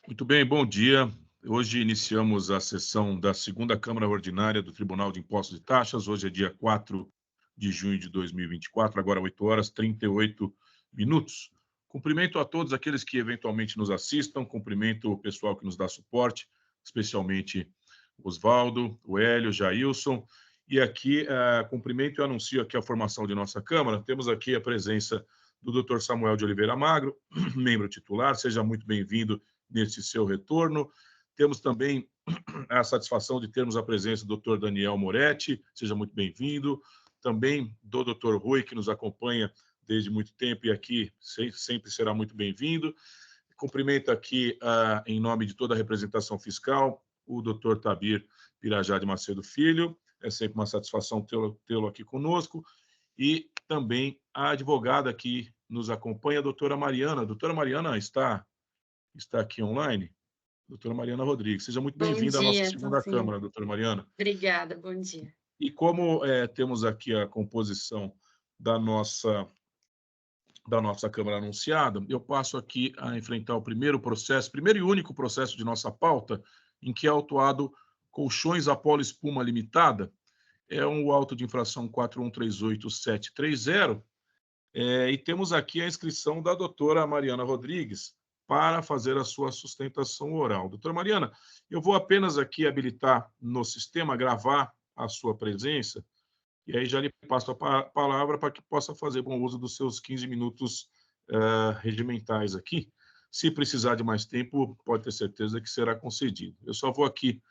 Muito bem, bom dia. Hoje iniciamos a sessão da segunda Câmara Ordinária do Tribunal de Impostos e Taxas. Hoje é dia 4 de junho de 2024, agora 8 horas e 38 minutos. Cumprimento a todos aqueles que eventualmente nos assistam, cumprimento o pessoal que nos dá suporte, especialmente Oswaldo, o Hélio, o Jailson. E aqui, cumprimento e anuncio aqui a formação de nossa Câmara. Temos aqui a presença do Dr. Samuel de Oliveira Magro, membro titular. Seja muito bem-vindo neste seu retorno. Temos também a satisfação de termos a presença do Dr. Daniel Moretti, seja muito bem-vindo. Também do Dr. Rui, que nos acompanha desde muito tempo e aqui sempre será muito bem-vindo. Cumprimento aqui, em nome de toda a representação fiscal, o Dr. Tabir Pirajá de Macedo Filho. É sempre uma satisfação tê-lo aqui conosco. E também a advogada que nos acompanha, a doutora Mariana. A doutora Mariana está aqui online? Doutora Mariana Rodrigues. Seja muito Bom bem-vinda à nossa dia, segunda Tonzinho. Câmara, doutora Mariana. Obrigada, bom dia. E como temos aqui a composição da nossa, da nossa Câmara anunciada, eu passo aqui a enfrentar o primeiro processo, primeiro e único processo de nossa pauta, em que é autuado Colchões Apollo Espuma Limitada. É um auto de infração 4138730. E temos aqui a inscrição da doutora Mariana Rodrigues para fazer a sua sustentação oral. Doutora Mariana, eu vou apenas aqui habilitar no sistema, gravar a sua presença, e aí já lhe passo a palavra para que possa fazer bom uso dos seus 15 minutos regimentais aqui. Se precisar de mais tempo, pode ter certeza que será concedido. Eu só vou aqui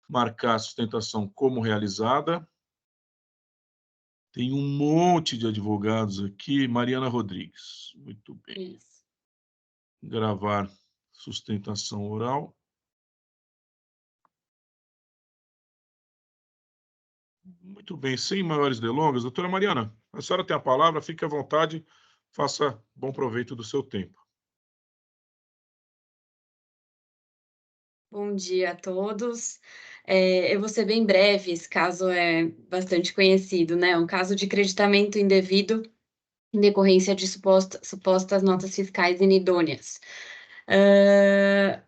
marcar a sustentação como realizada. Tem um monte de advogados aqui. Mariana Rodrigues. Muito bem. Isso. Gravar sustentação oral. Muito bem, sem maiores delongas. Doutora Mariana, a senhora tem a palavra, fique à vontade, faça bom proveito do seu tempo. Bom dia a todos. Eu vou ser bem breve, esse caso é bastante conhecido, né? Um caso de creditamento indevido em decorrência de supostas notas fiscais inidôneas. Ah,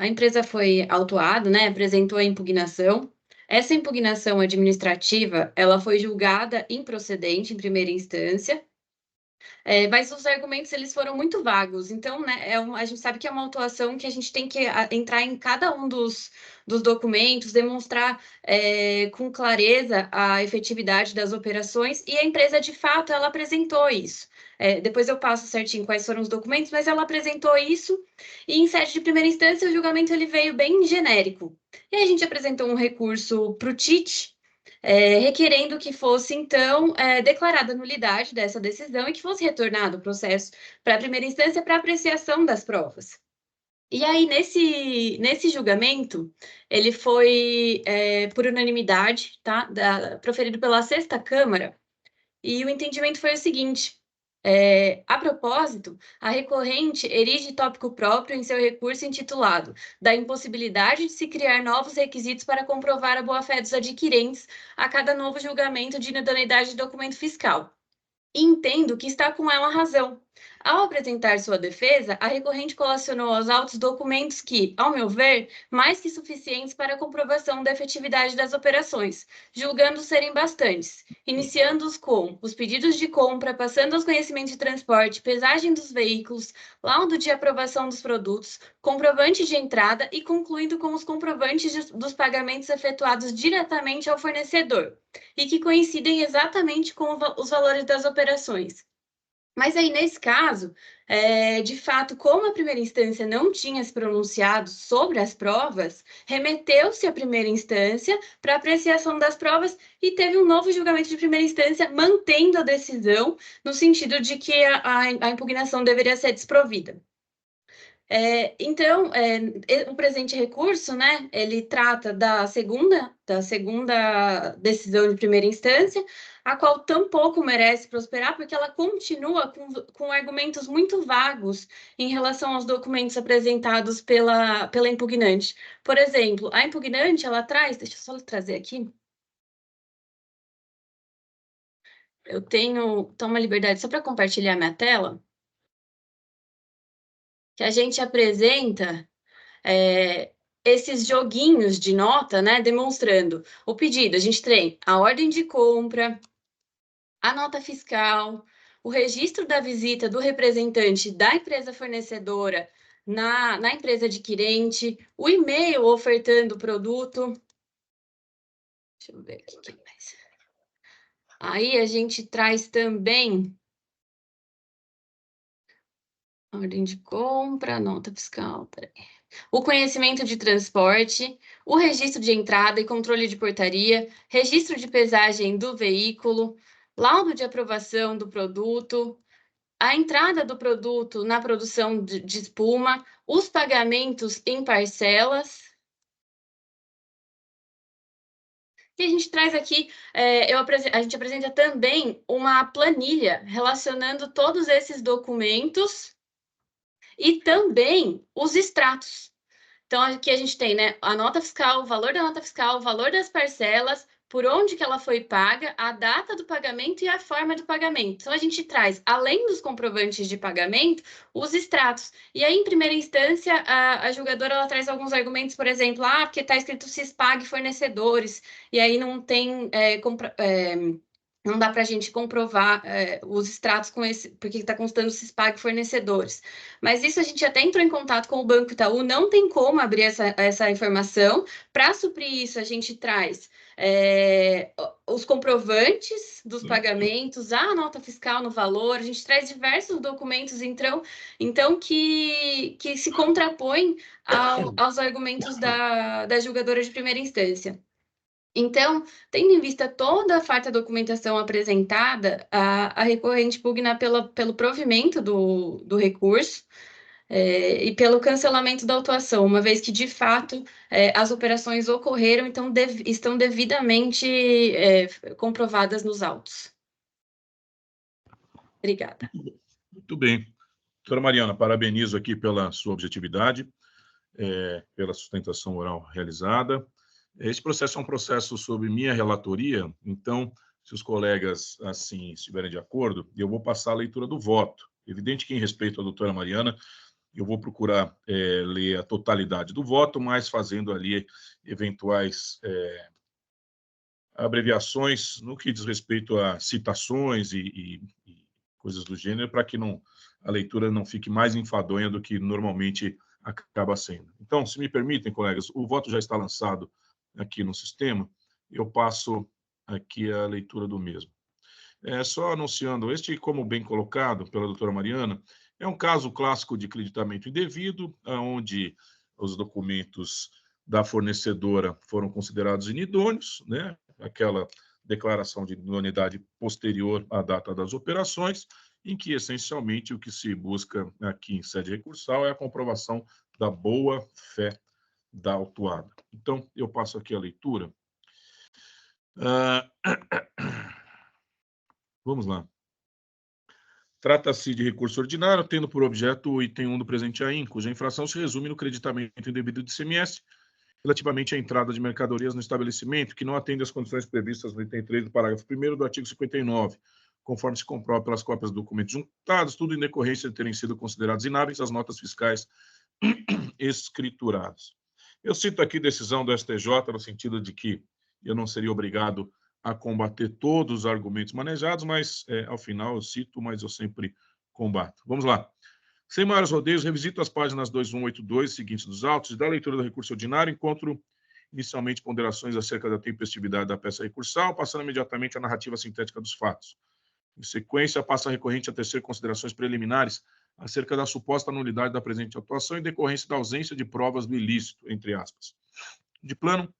a empresa foi autuada, né? Apresentou a impugnação. Essa impugnação administrativa, ela foi julgada improcedente em primeira instância. Mas os argumentos eles foram muito vagos, então, né, a gente sabe que é uma autuação que a gente tem que entrar em cada um dos documentos, demonstrar com clareza a efetividade das operações, e a empresa, de fato, ela apresentou isso. Depois eu passo certinho quais foram os documentos, mas ela apresentou isso, e em sede de primeira instância o julgamento ele veio bem genérico. E aí a gente apresentou um recurso para o TIT, requerendo que fosse, então, declarada a nulidade dessa decisão e que fosse retornado o processo para a primeira instância para apreciação das provas. E aí, nesse julgamento, ele foi por unanimidade, tá? Proferido pela Sexta Câmara, e o entendimento foi o seguinte: a propósito, a recorrente erige tópico próprio em seu recurso intitulado da impossibilidade de se criar novos requisitos para comprovar a boa-fé dos adquirentes a cada novo julgamento de idoneidade de documento fiscal. Entendo que está com ela razão. Ao apresentar sua defesa, a recorrente colacionou aos autos documentos que, ao meu ver, mais que suficientes para a comprovação da efetividade das operações, julgando serem bastantes, iniciando-os com os pedidos de compra, passando aos conhecimentos de transporte, pesagem dos veículos, laudo de aprovação dos produtos, comprovante de entrada e concluindo com os comprovantes dos pagamentos efetuados diretamente ao fornecedor e que coincidem exatamente com os valores das operações. Mas aí, nesse caso, de fato, como a primeira instância não tinha se pronunciado sobre as provas, remeteu-se à primeira instância para apreciação das provas e teve um novo julgamento de primeira instância, mantendo a decisão, no sentido de que a impugnação deveria ser desprovida. Então, o presente recurso, né, ele trata da segunda decisão de primeira instância, a qual tampouco merece prosperar, porque ela continua com argumentos muito vagos em relação aos documentos apresentados pela impugnante. Por exemplo, a impugnante, ela traz, deixa eu só trazer aqui, toma liberdade só para compartilhar minha tela. que a gente apresenta esses joguinhos de nota, né, demonstrando o pedido. A gente tem a ordem de compra, a nota fiscal, o registro da visita do representante da empresa fornecedora na empresa adquirente, o e-mail ofertando o produto. Deixa eu ver aqui o que mais. Aí a gente traz também ordem de compra, nota fiscal, peraí. O conhecimento de transporte, o registro de entrada e controle de portaria, registro de pesagem do veículo, laudo de aprovação do produto, a entrada do produto na produção de espuma, os pagamentos em parcelas. E a gente traz aqui, a gente apresenta também uma planilha relacionando todos esses documentos e também os extratos. Então, aqui a gente tem, né, a nota fiscal, o valor da nota fiscal, o valor das parcelas, por onde que ela foi paga, a data do pagamento e a forma do pagamento. Então, a gente traz, além dos comprovantes de pagamento, os extratos. E aí, em primeira instância, a julgadora ela traz alguns argumentos, por exemplo, porque está escrito CISPAG fornecedores, e aí não tem não dá para a gente comprovar os extratos com esse, porque está constando CISPAG fornecedores. Mas isso a gente até entrou em contato com o Banco Itaú, não tem como abrir essa informação. Para suprir isso, a gente traz os comprovantes dos pagamentos, a nota fiscal no valor, a gente traz diversos documentos, então que se contrapõem aos argumentos da julgadora de primeira instância. Então, tendo em vista toda a farta documentação apresentada, a recorrente pugna pelo provimento do recurso e pelo cancelamento da autuação, uma vez que, de fato, as operações ocorreram, então estão devidamente comprovadas nos autos. Obrigada. Muito bem. Doutora Mariana, parabenizo aqui pela sua objetividade, pela sustentação oral realizada. Esse processo é um processo sob minha relatoria, então, se os colegas assim estiverem de acordo, eu vou passar a leitura do voto. Evidente que, em respeito à doutora Mariana, eu vou procurar ler a totalidade do voto, mas fazendo ali eventuais abreviações no que diz respeito a citações e coisas do gênero, para que a leitura não fique mais enfadonha do que normalmente acaba sendo. Então, se me permitem, colegas, o voto já está lançado aqui no sistema, eu passo aqui a leitura do mesmo. Só anunciando, como bem colocado pela doutora Mariana, é um caso clássico de creditamento indevido, onde os documentos da fornecedora foram considerados inidôneos, né? Aquela declaração de idoneidade posterior à data das operações, em que, essencialmente, o que se busca aqui em sede recursal é a comprovação da boa-fé da autuada. Então, eu passo aqui a leitura. Vamos lá. Trata-se de recurso ordinário, tendo por objeto o item 1 do presente AIN, cuja infração se resume no creditamento indevido de ICMS relativamente à entrada de mercadorias no estabelecimento que não atende às condições previstas no item 3 do parágrafo 1º do artigo 59, conforme se comprova pelas cópias dos documentos juntados, tudo em decorrência de terem sido considerados inábeis as notas fiscais escrituradas. Eu cito aqui decisão do STJ no sentido de que eu não seria obrigado a combater todos os argumentos manejados, mas, ao final, eu cito, mas eu sempre combato. Vamos lá. Sem maiores rodeios, revisito as páginas 2182 seguintes dos autos e da leitura do recurso ordinário, encontro inicialmente ponderações acerca da tempestividade da peça recursal, passando imediatamente à narrativa sintética dos fatos. Em sequência, passa a recorrente a tecer considerações preliminares acerca da suposta nulidade da presente atuação em decorrência da ausência de provas do ilícito, entre aspas. De plano,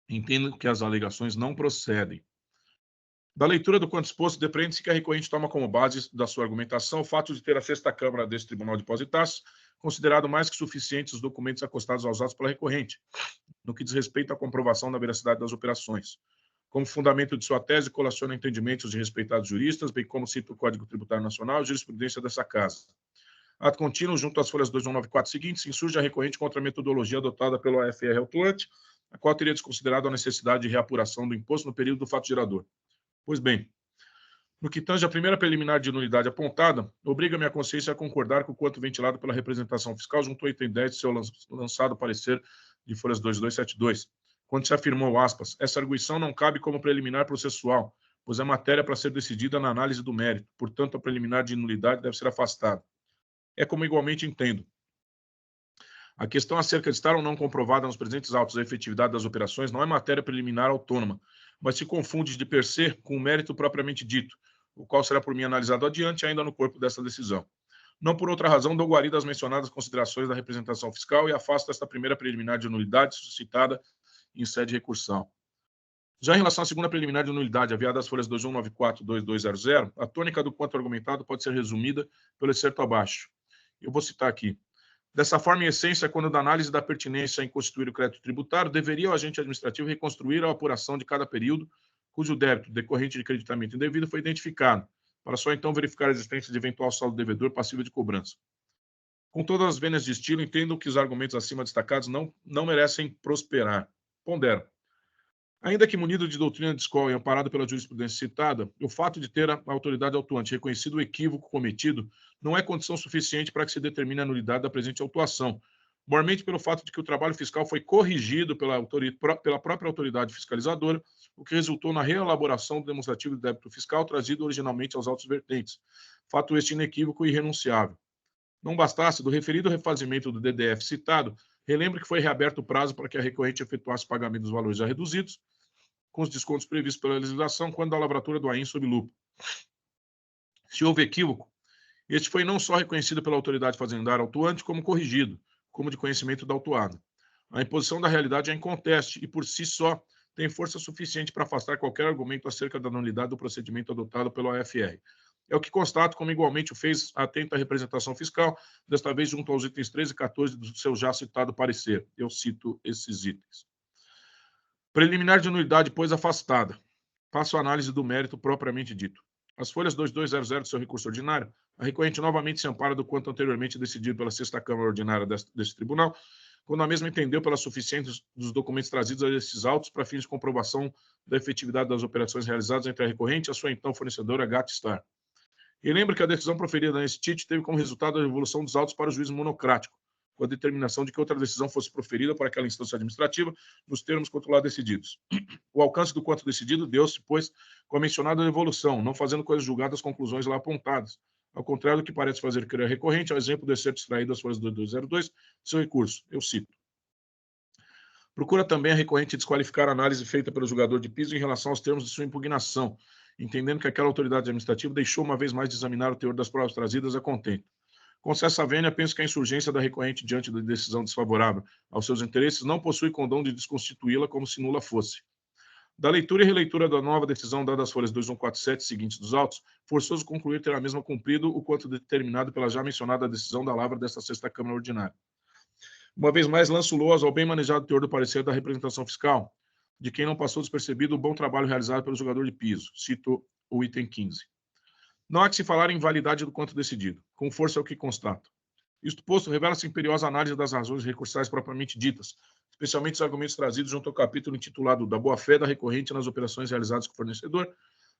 entendo que as alegações não procedem. Da leitura do quanto exposto, depreende-se que a recorrente toma como base da sua argumentação o fato de ter a sexta Câmara deste Tribunal de Depósitos e Taxas considerado mais que suficientes os documentos acostados aos autos pela recorrente, no que diz respeito à comprovação da veracidade das operações. Como fundamento de sua tese, colaciona entendimentos de respeitados juristas, bem como cita o Código Tributário Nacional e a jurisprudência dessa casa. Ato contínuo, junto às folhas 2194 seguintes, insurge a recorrente contra a metodologia adotada pelo AFR autuante, a qual teria desconsiderado a necessidade de reapuração do imposto no período do fato gerador. Pois bem, No que tange a primeira preliminar de nulidade apontada, obriga minha consciência a concordar com o quanto ventilado pela representação fiscal junto ao item 10 de seu lançado parecer de folhas 2272, quando se afirmou, aspas, essa arguição não cabe como preliminar processual, pois é matéria para ser decidida na análise do mérito, portanto, a preliminar de nulidade deve ser afastada. É como igualmente entendo. A questão acerca de estar ou não comprovada nos presentes autos a efetividade das operações não é matéria preliminar autônoma, mas se confunde de per se com o mérito propriamente dito, o qual será por mim analisado adiante ainda no corpo dessa decisão. Não por outra razão, dou guarida às mencionadas considerações da representação fiscal e afasto esta primeira preliminar de nulidade suscitada em sede recursal. Já em relação à segunda preliminar de nulidade, aviada às folhas 2194 e 2200, a tônica do quanto argumentado pode ser resumida pelo excerto abaixo. Eu vou citar aqui. Dessa forma, em essência, quando da análise da pertinência em constituir o crédito tributário, deveria o agente administrativo reconstruir a apuração de cada período cujo débito decorrente de creditamento indevido foi identificado, para só então verificar a existência de eventual saldo devedor passível de cobrança. Com todas as vênias de estilo, entendo que os argumentos acima destacados não merecem prosperar. Pondero. Ainda que munido de doutrina de escola e amparado pela jurisprudência citada, o fato de ter a autoridade autuante reconhecido o equívoco cometido não é condição suficiente para que se determine a nulidade da presente autuação, mormente pelo fato de que o trabalho fiscal foi corrigido pela própria autoridade fiscalizadora, o que resultou na reelaboração do demonstrativo de débito fiscal trazido originalmente aos autos vertentes, fato este inequívoco e irrenunciável. Não bastasse, do referido refazimento do DDF citado, relembro que foi reaberto o prazo para que a recorrente efetuasse o pagamento dos valores já reduzidos, com os descontos previstos pela legislação, quando da lavratura do AIN sob lupa. Se houve equívoco, este foi não só reconhecido pela autoridade fazendária autuante, como corrigido, como de conhecimento da autuada. A imposição da realidade é inconteste e, por si só, tem força suficiente para afastar qualquer argumento acerca da nulidade do procedimento adotado pelo AFR. É o que constato, como igualmente o fez a atenta representação fiscal, desta vez junto aos itens 13 e 14 do seu já citado parecer. Eu cito esses itens. Preliminar de nulidade, pois, afastada. Faço a análise do mérito propriamente dito. As folhas 2200 do seu recurso ordinário, a recorrente novamente se ampara do quanto anteriormente decidido pela Sexta Câmara Ordinária deste tribunal, quando a mesma entendeu pela suficiência dos documentos trazidos a esses autos para fins de comprovação da efetividade das operações realizadas entre a recorrente e a sua então fornecedora Gatstar. E lembra que a decisão proferida nesse título teve como resultado a devolução dos autos para o juízo monocrático, com a determinação de que outra decisão fosse proferida para aquela instância administrativa, nos termos contra lá decididos. O alcance do quanto decidido deu-se, pois, com a mencionada devolução, não fazendo coisas julgadas as conclusões lá apontadas, ao contrário do que parece fazer crer a recorrente, ao exemplo do excerto extraído das folhas 2202, seu recurso. Eu cito. Procura também a recorrente desqualificar a análise feita pelo julgador de piso em relação aos termos de sua impugnação, entendendo que aquela autoridade administrativa deixou uma vez mais de examinar o teor das provas trazidas a contento. Com essa vênia, penso que a insurgência da recorrente diante da decisão desfavorável aos seus interesses não possui condão de desconstituí-la como se nula fosse. Da leitura e releitura da nova decisão dada às folhas 2147 seguintes dos autos, forçoso concluir ter a mesma cumprido o quanto determinado pela já mencionada decisão da lavra desta Sexta Câmara Ordinária. Uma vez mais, lanço loas ao bem manejado teor do parecer da representação fiscal, de quem não passou despercebido o bom trabalho realizado pelo jogador de piso. Cito o item 15. Não há que se falar em invalidade do quanto decidido, com força é o que constato. Isto posto, revela-se imperiosa análise das razões recursais propriamente ditas, especialmente os argumentos trazidos junto ao capítulo intitulado da boa-fé da recorrente nas operações realizadas com o fornecedor,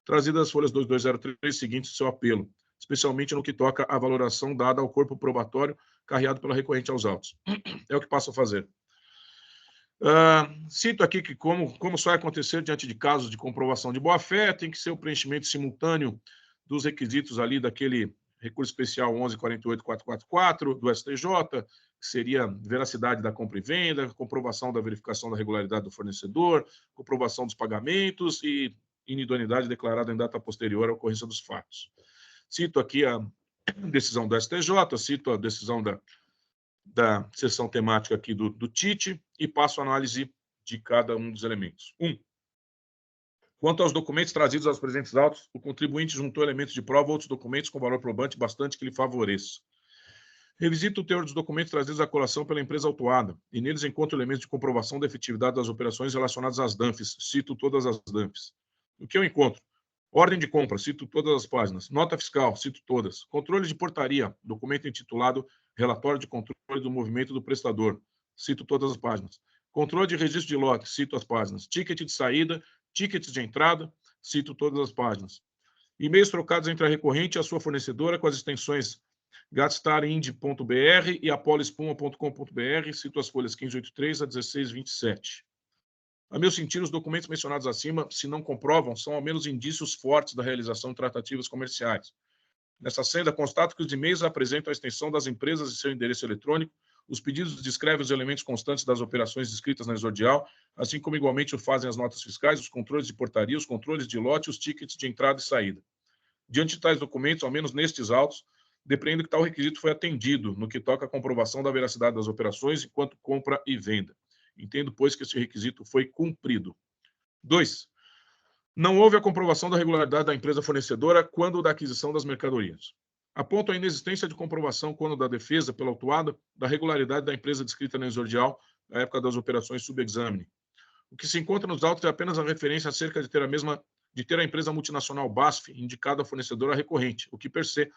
trazidas das folhas 2203 seguintes do seu apelo, especialmente no que toca à valoração dada ao corpo probatório carreado pela recorrente aos autos. É o que passo a fazer. Cito aqui que, como só vai acontecer diante de casos de comprovação de boa-fé, tem que ser o preenchimento simultâneo dos requisitos ali daquele recurso especial 11.48.444 do STJ, que seria veracidade da compra e venda, comprovação da verificação da regularidade do fornecedor, comprovação dos pagamentos e inidoneidade declarada em data posterior à ocorrência dos fatos. Cito aqui a decisão do STJ, cito a decisão da seção temática aqui do TIT e passo a análise de cada um dos elementos. 1. Quanto aos documentos trazidos aos presentes autos, o contribuinte juntou elementos de prova ou outros documentos com valor probante bastante que lhe favoreça. Revisito o teor dos documentos trazidos à colação pela empresa autuada, e neles encontro elementos de comprovação da efetividade das operações relacionadas às DANFs. Cito todas as DANFs. O que eu encontro? Ordem de compra, cito todas as páginas. Nota fiscal, cito todas. Controle de portaria, documento intitulado Relatório de Controle do Movimento do Prestador. Cito todas as páginas. Controle de registro de lote, cito as páginas. Ticket de saída, tickets de entrada, cito todas as páginas. E-mails trocados entre a recorrente e a sua fornecedora com as extensões gatstarind.br e apolispuma.com.br, cito as folhas 1583 a 1627. A meu sentir, os documentos mencionados acima, se não comprovam, são ao menos indícios fortes da realização de tratativas comerciais. Nessa senda, constato que os e-mails apresentam a extensão das empresas e seu endereço eletrônico, os pedidos descrevem os elementos constantes das operações descritas na exordial, assim como igualmente o fazem as notas fiscais, os controles de portaria, os controles de lote e os tickets de entrada e saída. Diante de tais documentos, ao menos nestes autos, depreendo que tal requisito foi atendido no que toca à comprovação da veracidade das operações enquanto compra e venda. Entendo, pois, que esse requisito foi cumprido. 2. Não houve a comprovação da regularidade da empresa fornecedora quando da aquisição das mercadorias. Aponto a inexistência de comprovação quando da defesa pela autuada da regularidade da empresa descrita na exordial na época das operações subexame. O que se encontra nos autos é apenas a referência acerca de ter a empresa multinacional BASF indicada a fornecedora recorrente, o que per se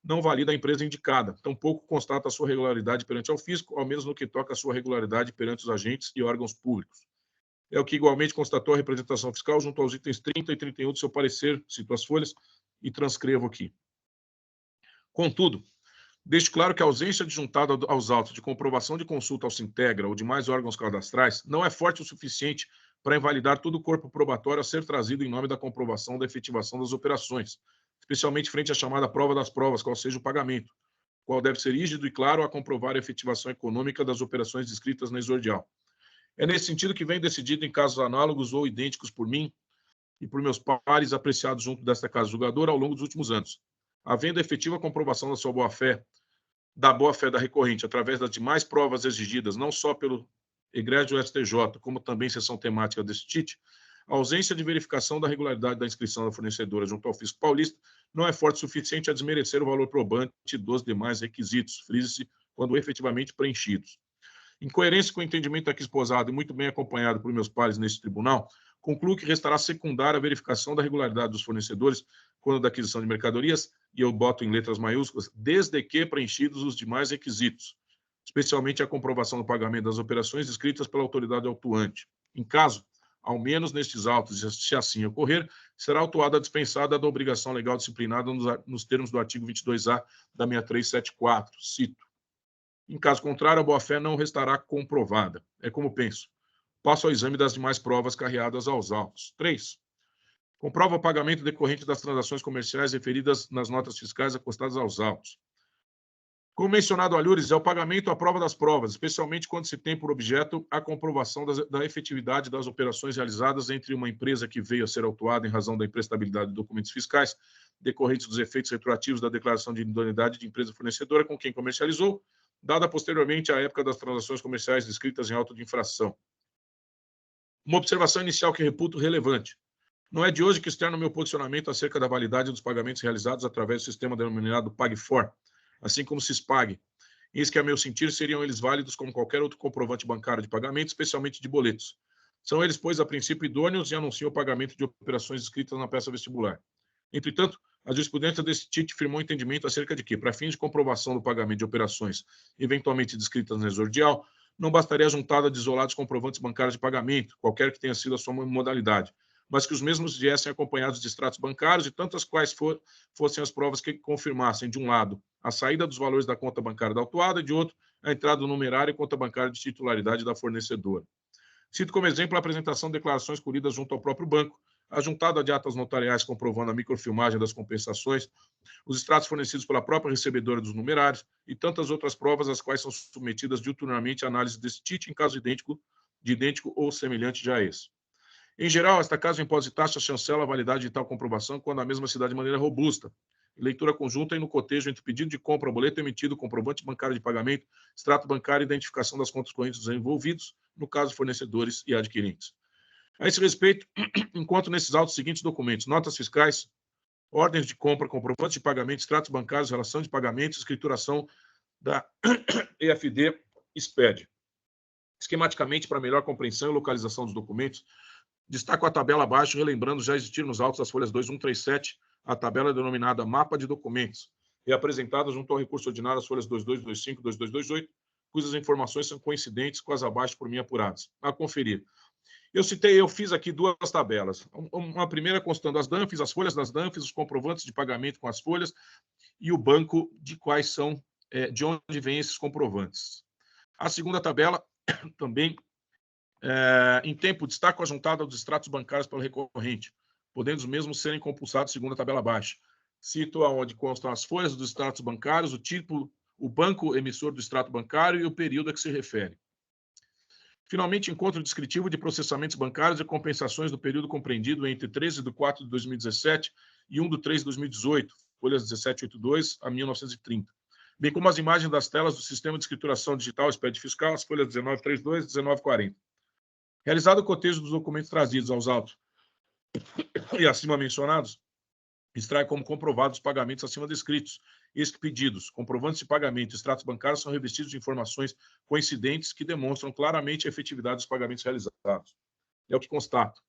não valida a empresa indicada, tampouco constata a sua regularidade perante ao fisco, ao menos no que toca a sua regularidade perante os agentes e órgãos públicos. É o que igualmente constatou a representação fiscal junto aos itens 30 e 31 do seu parecer, cito as folhas e transcrevo aqui. Contudo, deixo claro que a ausência de juntada aos autos de comprovação de consulta ao Sintegra ou demais órgãos cadastrais não é forte o suficiente para invalidar todo o corpo probatório a ser trazido em nome da comprovação da efetivação das operações, especialmente frente à chamada prova das provas, qual seja o pagamento, qual deve ser rígido e claro a comprovar a efetivação econômica das operações descritas na exordial. É nesse sentido que vem decidido em casos análogos ou idênticos por mim e por meus pares apreciados junto desta casa julgadora ao longo dos últimos anos. Havendo efetiva comprovação da sua boa-fé, da boa-fé da recorrente, através das demais provas exigidas, não só pelo egrégio STJ, como também seção temática desse TIT, a ausência de verificação da regularidade da inscrição da fornecedora junto ao fisco paulista não é forte o suficiente a desmerecer o valor probante dos demais requisitos, frise-se, quando efetivamente preenchidos. Em coerência com o entendimento aqui esposado e muito bem acompanhado por meus pares neste tribunal, concluo que restará secundária a verificação da regularidade dos fornecedores quando da aquisição de mercadorias, e eu boto em letras maiúsculas, desde que preenchidos os demais requisitos, especialmente a comprovação do pagamento das operações descritas pela autoridade autuante. Em caso, ao menos nestes autos, se assim ocorrer, será autuada dispensada da obrigação legal disciplinada nos termos do artigo 22A da 6374, cito. Em caso contrário, a boa-fé não restará comprovada. É como penso. Passo ao exame das demais provas carreadas aos autos. 3. Comprova o pagamento decorrente das transações comerciais referidas nas notas fiscais acostadas aos autos. Como mencionado, alhures, é o pagamento à prova das provas, especialmente quando se tem por objeto a comprovação da efetividade das operações realizadas entre uma empresa que veio a ser autuada em razão da imprestabilidade de documentos fiscais decorrentes dos efeitos retroativos da declaração de idoneidade de empresa fornecedora com quem comercializou, dada posteriormente à época das transações comerciais descritas em auto de infração. Uma observação inicial que reputo relevante. Não é de hoje que externo meu posicionamento acerca da validade dos pagamentos realizados através do sistema denominado PagFor, assim como SISPAG. Eis que, a meu sentir, seriam eles válidos como qualquer outro comprovante bancário de pagamento, especialmente de boletos. São eles, pois, a princípio idôneos e anunciam o pagamento de operações escritas na peça vestibular. Entretanto, a jurisprudência desse TIT firmou entendimento acerca de que, para fins de comprovação do pagamento de operações eventualmente descritas na exordial, não bastaria a juntada de isolados comprovantes bancários de pagamento, qualquer que tenha sido a sua modalidade, mas que os mesmos viessem acompanhados de extratos bancários e tantas quais fossem as provas que confirmassem, de um lado, a saída dos valores da conta bancária da autuada e, de outro, a entrada do numerário e conta bancária de titularidade da fornecedora. Cito como exemplo a apresentação de declarações colhidas junto ao próprio banco, a juntada de atas notariais comprovando a microfilmagem das compensações, os extratos fornecidos pela própria recebedora dos numerários e tantas outras provas às quais são submetidas diuturnamente a análise desse TIT em caso idêntico ou semelhante já a esse. Em geral, esta casa de imposto de taxa chancela a validade de tal comprovação quando a mesma se dá de maneira robusta, em leitura conjunta e no cotejo entre pedido de compra, boleto emitido, comprovante bancário de pagamento, extrato bancário e identificação das contas correntes dos envolvidos, no caso fornecedores e adquirentes. A esse respeito, encontro nesses autos os seguintes documentos: notas fiscais, ordens de compra, comprovantes de pagamento, extratos bancários, relação de pagamentos, escrituração da EFD SPED. Esquematicamente, para melhor compreensão e localização dos documentos, destaco a tabela abaixo, relembrando já existir nos autos das folhas 2137, a tabela denominada Mapa de Documentos, e apresentada junto ao recurso ordinário as folhas 2225 e 2228, cujas informações são coincidentes com as abaixo por mim apuradas. A conferir. Eu fiz aqui duas tabelas. Uma primeira constando as DANFs, as folhas das DANFs, os comprovantes de pagamento com as folhas e o banco de quais são, de onde vêm esses comprovantes. A segunda tabela também, em tempo, destaco a juntada dos extratos bancários pelo recorrente, podendo os mesmos serem compulsados segundo a tabela abaixo. Cito aonde constam as folhas dos extratos bancários, o tipo, o banco emissor do extrato bancário e o período a que se refere. Finalmente, encontro descritivo de processamentos bancários e compensações do período compreendido entre 13/4/2017 e 1/3/2018, folhas 1782 a 1930, bem como as imagens das telas do Sistema de Escrituração Digital Exped Fiscal, as folhas 1932 e 1940. Realizado o cotejo dos documentos trazidos aos autos e acima mencionados, extrai como comprovados os pagamentos acima descritos. Expedidos, comprovantes de pagamento e extratos bancários são revestidos de informações coincidentes que demonstram claramente a efetividade dos pagamentos realizados. É o que constato.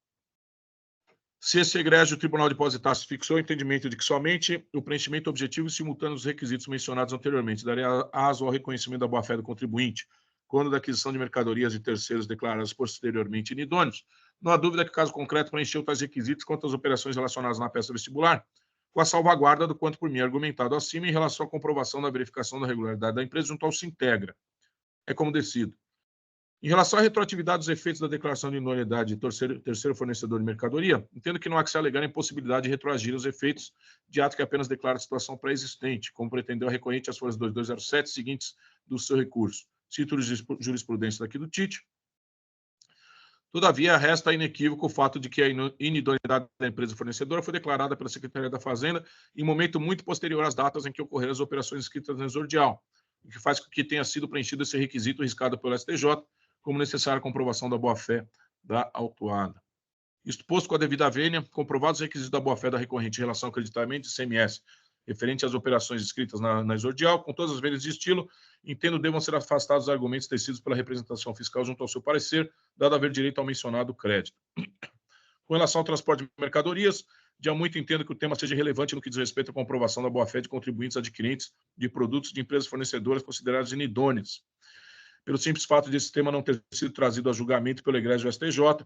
Se esse egrégio Tribunal de Depositários fixou o entendimento de que somente o preenchimento objetivo e simultâneo dos requisitos mencionados anteriormente daria aso ao reconhecimento da boa-fé do contribuinte, quando da aquisição de mercadorias de terceiros declarados posteriormente inidôneos, não há dúvida que o caso concreto preencheu tais requisitos quanto às operações relacionadas na peça vestibular, com a salvaguarda do quanto por mim argumentado acima em relação à comprovação da verificação da regularidade da empresa junto ao Sintegra. É como decido. Em relação à retroatividade dos efeitos da declaração de nulidade de terceiro fornecedor de mercadoria, entendo que não há que se alegar a impossibilidade de retroagir os efeitos de ato que apenas declara a situação pré-existente, como pretendeu a recorrente às folhas 2207 seguintes do seu recurso. Cito jurisprudência daqui do TIT. Todavia, resta inequívoco o fato de que a inidoneidade da empresa fornecedora foi declarada pela Secretaria da Fazenda em momento muito posterior às datas em que ocorreram as operações escritas no exordial, o que faz com que tenha sido preenchido esse requisito riscado pelo STJ como necessária comprovação da boa-fé da autuada. Isto posto com a devida vênia, comprovados os requisitos da boa-fé da recorrente em relação ao acreditamento de CMS referente às operações escritas na exordial, com todas as vênias de estilo, entendo devam ser afastados os argumentos tecidos pela representação fiscal junto ao seu parecer, dado haver direito ao mencionado crédito. Com relação ao transporte de mercadorias, já muito entendo que o tema seja relevante no que diz respeito à comprovação da boa-fé de contribuintes adquirentes de produtos de empresas fornecedoras consideradas inidôneas, pelo simples fato de esse tema não ter sido trazido a julgamento pelo egrégio STJ,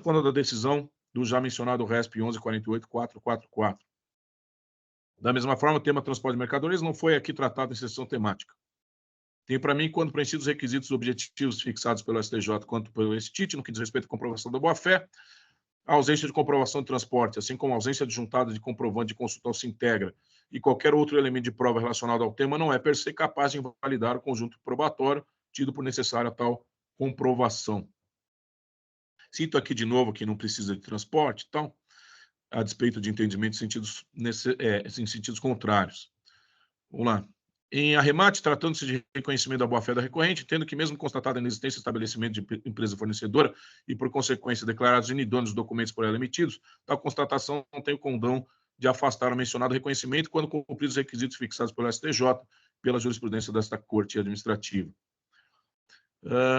quando da decisão do já mencionado RESP 11.48.444. Da mesma forma, o tema transporte de mercadorias não foi aqui tratado em sessão temática. Tem para mim, quando preenchidos os requisitos objetivos fixados pelo STJ quanto pelo STIT, no que diz respeito à comprovação da boa-fé, a ausência de comprovação de transporte, assim como a ausência de juntada de comprovante de consulta ao Sintegra e qualquer outro elemento de prova relacionado ao tema, não é per se capaz de invalidar o conjunto probatório tido por necessária tal comprovação. Cito aqui de novo que não precisa de transporte, então, a despeito de entendimento em sentidos contrários. Vamos lá. Em arremate, tratando-se de reconhecimento da boa-fé da recorrente, tendo que, mesmo constatada a inexistência de estabelecimento de empresa fornecedora e, por consequência, declarados inidôneos os documentos por ela emitidos, tal constatação não tem o condão de afastar o mencionado reconhecimento quando cumpridos os requisitos fixados pelo STJ, pela jurisprudência desta Corte Administrativa.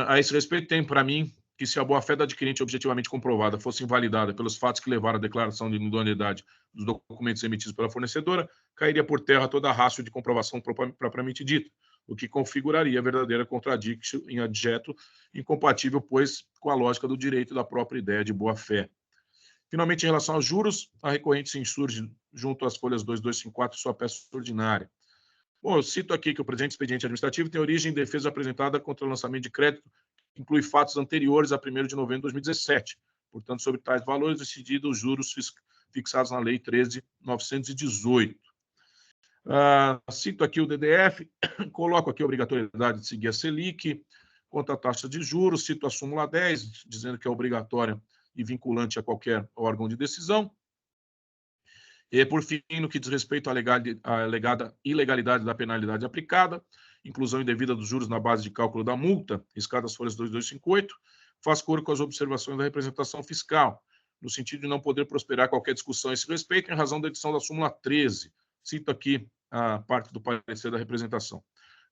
A esse respeito, tem para mim que se a boa-fé da adquirente objetivamente comprovada fosse invalidada pelos fatos que levaram à declaração de inidoneidade dos documentos emitidos pela fornecedora, cairia por terra toda a ratio de comprovação propriamente dita, o que configuraria a verdadeira contradiction em adjeto, incompatível, pois, com a lógica do direito da própria ideia de boa-fé. Finalmente, em relação aos juros, a recorrente se insurge junto às folhas 2254 sua peça ordinária. Bom, eu cito aqui que o presente expediente administrativo tem origem em defesa apresentada contra o lançamento de crédito, que inclui fatos anteriores a 1º de novembro de 2017. Portanto, sobre tais valores, decididos os juros fixados na Lei 13.918. Cito aqui o DDF, coloco aqui a obrigatoriedade de seguir a Selic, quanto à taxa de juros, cito a súmula 10, dizendo que é obrigatória e vinculante a qualquer órgão de decisão. E, por fim, no que diz respeito à alegada ilegalidade da penalidade aplicada, inclusão indevida dos juros na base de cálculo da multa, riscada às folhas 2258, faz coro com as observações da representação fiscal, no sentido de não poder prosperar qualquer discussão a esse respeito, em razão da edição da súmula 13. Cito aqui a parte do parecer da representação.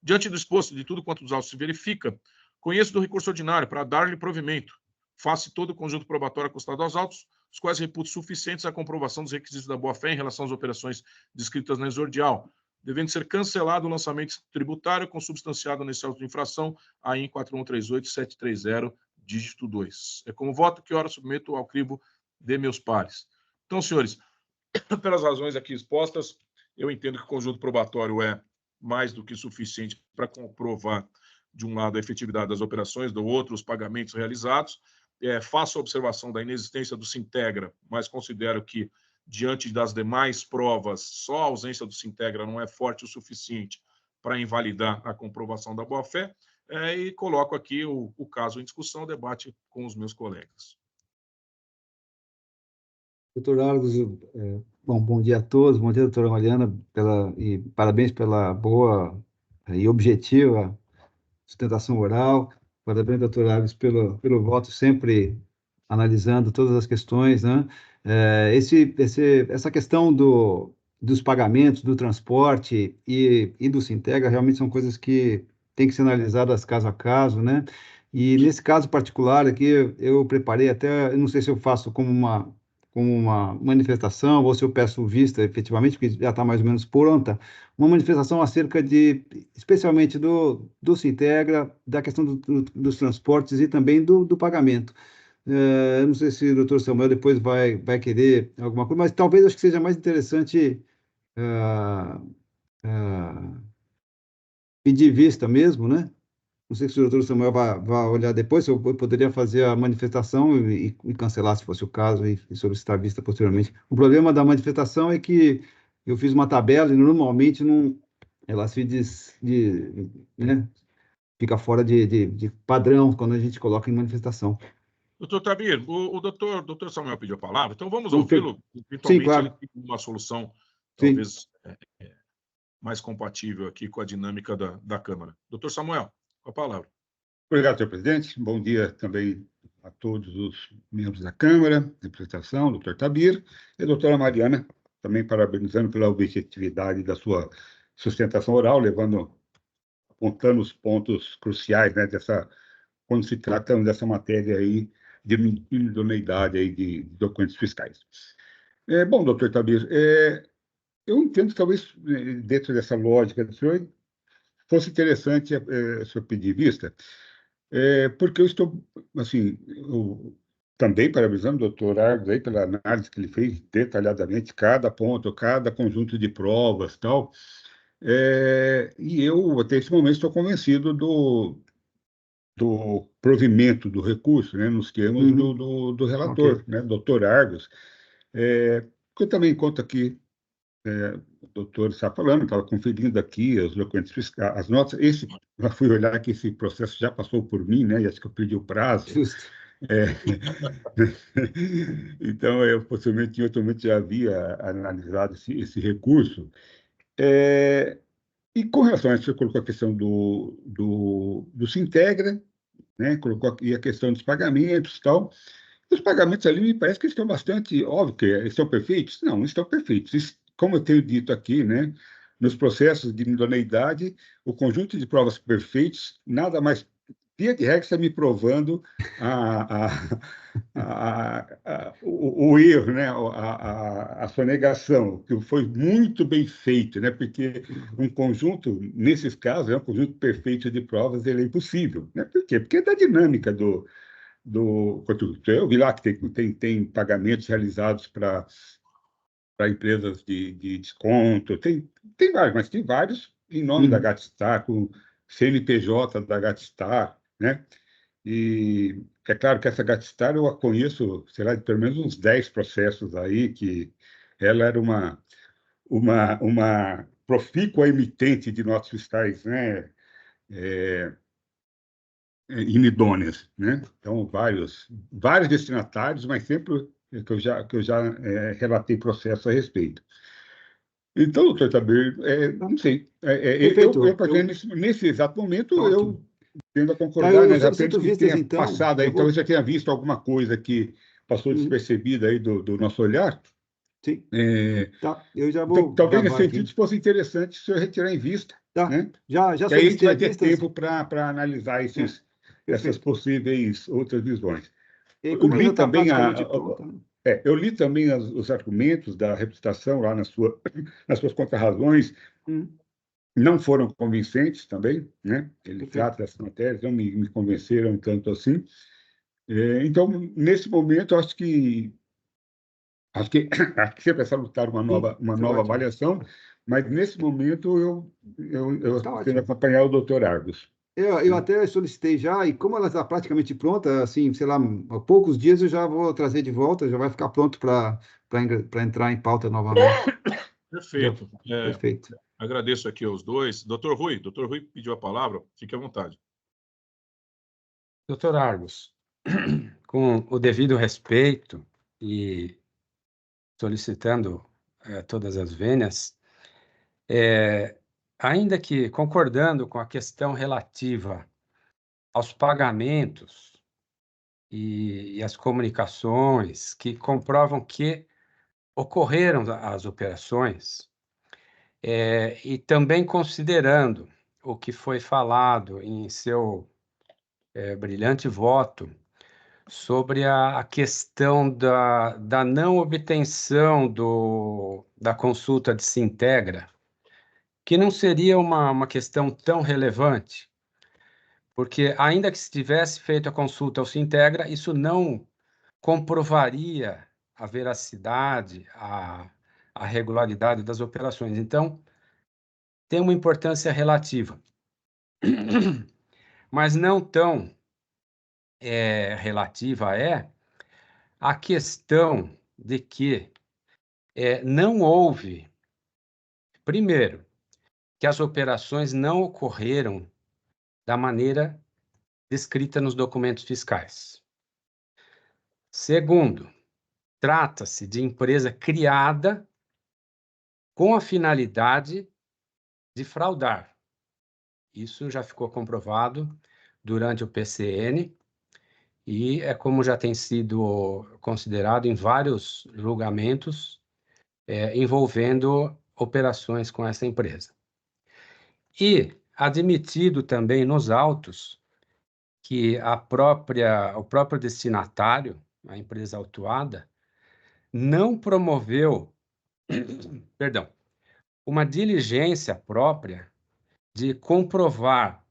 Diante do exposto de tudo quanto dos autos se verifica, conheço do recurso ordinário para dar-lhe provimento, face todo o conjunto probatório acostado aos autos, os quais reputo suficientes à comprovação dos requisitos da boa-fé em relação às operações descritas na exordial, devendo ser cancelado o lançamento tributário consubstanciado nesse auto de infração, AIN 4138.730 dígito 2. É como voto que ora submeto ao crivo de meus pares. Então, senhores, pelas razões aqui expostas, eu entendo que o conjunto probatório é mais do que suficiente para comprovar, de um lado, a efetividade das operações, do outro, os pagamentos realizados. Faço a observação da inexistência do Sintegra, mas considero que, diante das demais provas, só a ausência do Sintegra não é forte o suficiente para invalidar a comprovação da boa-fé, e coloco aqui o caso em discussão, debate com os meus colegas. Doutor Argos, bom dia a todos, bom dia, doutora Mariana, e parabéns pela boa e objetiva sustentação oral, parabéns, doutor Argos, pelo voto, sempre analisando todas as questões, né? Essa questão dos pagamentos, do transporte e do Sintegra, realmente são coisas que têm que ser analisadas caso a caso, né? E nesse caso particular aqui, eu preparei até, eu não sei se eu faço como uma manifestação, ou se eu peço vista efetivamente, porque já está mais ou menos pronta, uma manifestação acerca especialmente do Sintegra, da questão dos transportes e também do pagamento. Eu não sei se o doutor Samuel depois vai querer alguma coisa, mas talvez acho que seja mais interessante pedir vista mesmo, né? Não sei se o doutor Samuel vai olhar depois, se eu poderia fazer a manifestação e cancelar, se fosse o caso, e solicitar vista posteriormente. O problema da manifestação é que eu fiz uma tabela e normalmente não, ela né, fica fora de padrão quando a gente coloca em manifestação. Doutor Tabir, o doutor Samuel pediu a palavra, então vamos Doutor... ouvi-lo. Sim, claro. Ele tem uma solução, Sim. talvez, mais compatível aqui com a dinâmica da Câmara. Doutor Samuel, com a palavra. Obrigado, senhor presidente. Bom dia também a todos os membros da Câmara, representação, doutor Tabir, e a doutora Mariana, também parabenizando pela objetividade da sua sustentação oral, apontando os pontos cruciais, né, quando se trata dessa matéria aí de idoneidade aí de documentos fiscais. Bom, doutor Tabir, eu entendo que talvez dentro dessa lógica do senhor fosse interessante o senhor pedir vista, porque eu estou, assim, também parabenizando o doutor Argos aí pela análise que ele fez detalhadamente, cada ponto, cada conjunto de provas e tal, e eu, até esse momento, estou convencido do provimento do recurso, né, nos termos do relator, okay, né, doutor Argos, porque eu também conto aqui, o doutor está falando, estava conferindo aqui os documentos fiscais, as notas, já fui olhar que esse processo já passou por mim, né, e acho que eu perdi o prazo. Justo. Então, eu possivelmente em outro momento já havia analisado esse recurso. E com relação a isso, você colocou a questão do Sintegra, né, colocou aqui a questão dos pagamentos e tal. Os pagamentos ali me parece que estão bastante, óbvio que estão perfeitos? Não estão perfeitos. Como eu tenho dito aqui, né, nos processos de idoneidade, o conjunto de provas perfeitos, nada mais, via de regra, está me provando o erro, né, a sonegação, que foi muito bem feito, né, porque um conjunto, nesses casos, um conjunto perfeito de provas, ele é impossível. Né? Por quê? Porque é da dinâmica eu vi lá que tem pagamentos realizados para empresas de desconto, tem vários, mas tem vários em nome da Gatstar, com CNPJ da Gatstar, né? E é claro que essa Gatstar eu a conheço, sei lá, de pelo menos uns 10 processos aí, que ela era uma profícua emitente de notas fiscais, né? Inidôneas, né? Então, vários destinatários, mas sempre que eu já relatei processo a respeito. Então, doutor Tabir, não sei. Nesse exato momento, eu tendo a concordar, né? Apenas que tenha então, passado aí, talvez já tenha visto alguma coisa que passou despercebida aí do nosso olhar. Sim. Eu já vou. Então, talvez nesse sentido fosse interessante o senhor retirar em vista. Né? Já e aí a gente vai ter tempo para analisar essas possíveis outras visões. Eu li também eu li também os argumentos da representação lá nas suas contrarrazões. Não foram convincentes também, né? Ele trata dessas matérias, não me convenceram tanto assim. Então, nesse momento, acho que sempre é salutar uma nova ótimo. avaliação, mas nesse momento eu Tá quero ótimo. acompanhar o doutor Argos. Eu até solicitei já, e como ela está praticamente pronta, assim, sei lá, há poucos dias eu já vou trazer de volta, já vai ficar pronto para entrar em pauta novamente. Perfeito. Perfeito. Agradeço aqui aos dois. Doutor Rui pediu a palavra, fique à vontade. Doutor Argos, com o devido respeito e solicitando todas as vênias, ainda que concordando com a questão relativa aos pagamentos e as comunicações que comprovam que ocorreram as operações, e também considerando o que foi falado em seu brilhante voto sobre a questão da não obtenção da consulta de Sintegra, que não seria uma questão tão relevante, porque ainda que se tivesse feito a consulta ao Sintegra, isso não comprovaria a veracidade, a regularidade das operações. Então, tem uma importância relativa, mas não tão relativa é a questão de que não houve, primeiro, que as operações não ocorreram da maneira descrita nos documentos fiscais. Segundo, trata-se de empresa criada com a finalidade de fraudar. Isso já ficou comprovado durante o PCN e é como já tem sido considerado em vários julgamentos envolvendo operações com essa empresa. E admitido também nos autos que o próprio destinatário, a empresa autuada, não promoveu, perdão, uma diligência própria de comprovar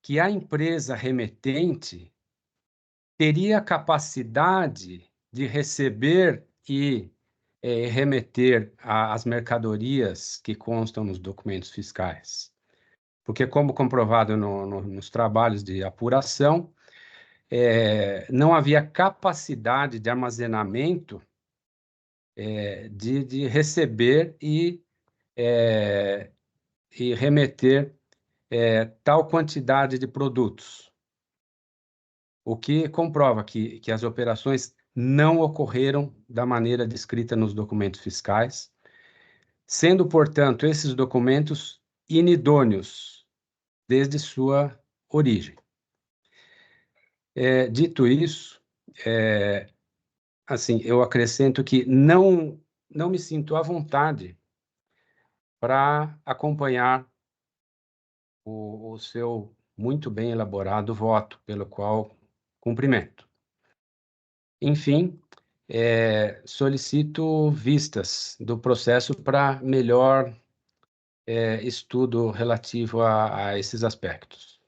que a empresa remetente teria capacidade de receber e remeter as mercadorias que constam nos documentos fiscais. Porque, como comprovado nos trabalhos de apuração, não havia capacidade de armazenamento de receber e remeter tal quantidade de produtos, o que comprova que as operações não ocorreram da maneira descrita nos documentos fiscais, sendo, portanto, esses documentos inidôneos desde sua origem. Dito isso, assim, eu acrescento que não me sinto à vontade para acompanhar o seu muito bem elaborado voto, pelo qual cumprimento. Enfim, solicito vistas do processo para melhor estudo relativo a esses aspectos.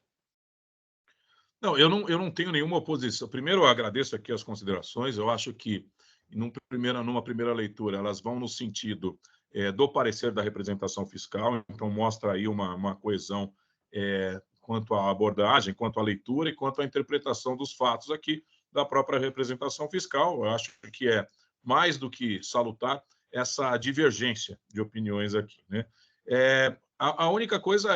Não, eu não tenho nenhuma oposição. Primeiro, eu agradeço aqui as considerações. Eu acho que, numa primeira leitura, elas vão no sentido do parecer da representação fiscal, então mostra aí uma coesão quanto à abordagem, quanto à leitura e quanto à interpretação dos fatos aqui da própria representação fiscal. Eu acho que é mais do que salutar essa divergência de opiniões aqui, né? A única coisa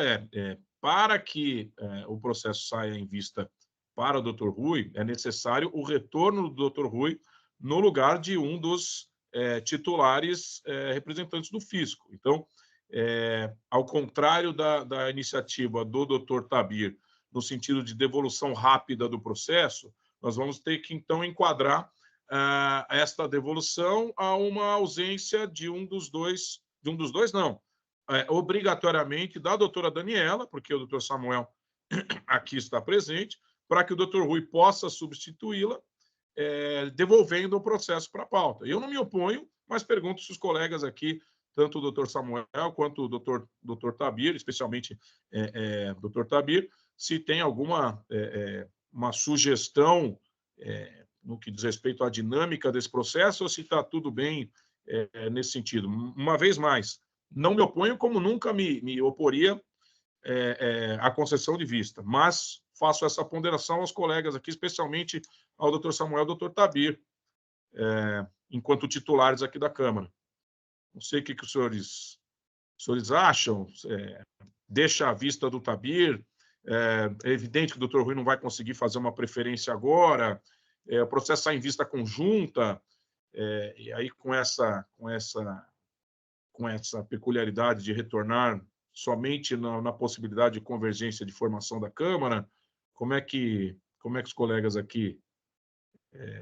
para que o processo saia em vista para o Dr. Rui, é necessário o retorno do Dr. Rui no lugar de um dos titulares representantes do fisco. Então, ao contrário da iniciativa do Dr. Tabir, no sentido de devolução rápida do processo, nós vamos ter que, então, enquadrar esta devolução a uma ausência de um dos dois não, obrigatoriamente da doutora Daniela, porque o doutor Samuel aqui está presente, para que o doutor Rui possa substituí-la, devolvendo o processo para a pauta. Eu não me oponho, mas pergunto se os colegas aqui, tanto o doutor Samuel quanto o doutor Tabir, especialmente doutor Tabir, se tem alguma uma sugestão no que diz respeito à dinâmica desse processo, ou se está tudo bem nesse sentido. Uma vez mais, não me oponho como nunca me oporia à concessão de vista, mas faço essa ponderação aos colegas aqui, especialmente ao Dr. Samuel e ao Dr. Tabir, enquanto titulares aqui da Câmara. Não sei o que os senhores acham, deixa a vista do Tabir, é evidente que o Dr. Rui não vai conseguir fazer uma preferência agora, o processo está em vista conjunta, e aí com essa peculiaridade de retornar somente na possibilidade de convergência de formação da Câmara, como é que os colegas aqui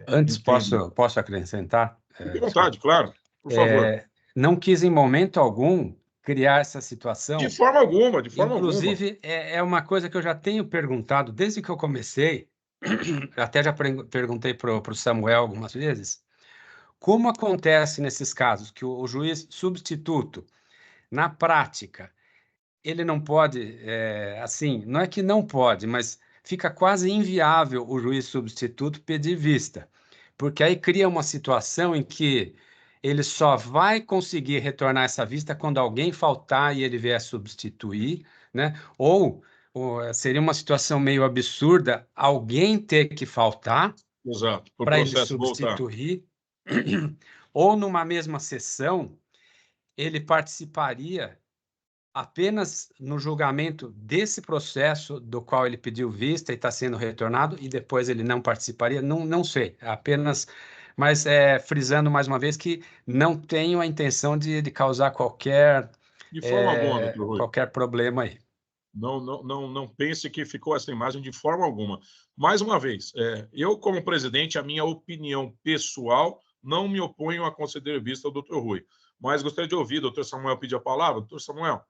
Antes, posso acrescentar? Fique à vontade, claro, por favor. Não quis, em momento algum, criar essa situação. De forma alguma, de forma alguma. Inclusive, é uma coisa que eu já tenho perguntado desde que eu comecei, até já perguntei para o Samuel algumas vezes, como acontece nesses casos que o juiz substituto, na prática, ele não pode, assim, não é que não pode, mas fica quase inviável o juiz substituto pedir vista, porque aí cria uma situação em que ele só vai conseguir retornar essa vista quando alguém faltar e ele vier substituir, né? Ou seria uma situação meio absurda alguém ter que faltar para ele substituir, ou numa mesma sessão ele participaria apenas no julgamento desse processo do qual ele pediu vista e está sendo retornado, e depois ele não participaria, não sei, apenas, mas frisando mais uma vez que não tenho a intenção de causar qualquer, de forma alguma, doutor Rui, qualquer problema aí. Não pense que ficou essa imagem de forma alguma. Mais uma vez, eu como presidente, a minha opinião pessoal, não me oponho a conceder vista ao doutor Rui, mas gostaria de ouvir, doutor Samuel pedir a palavra. Doutor Samuel,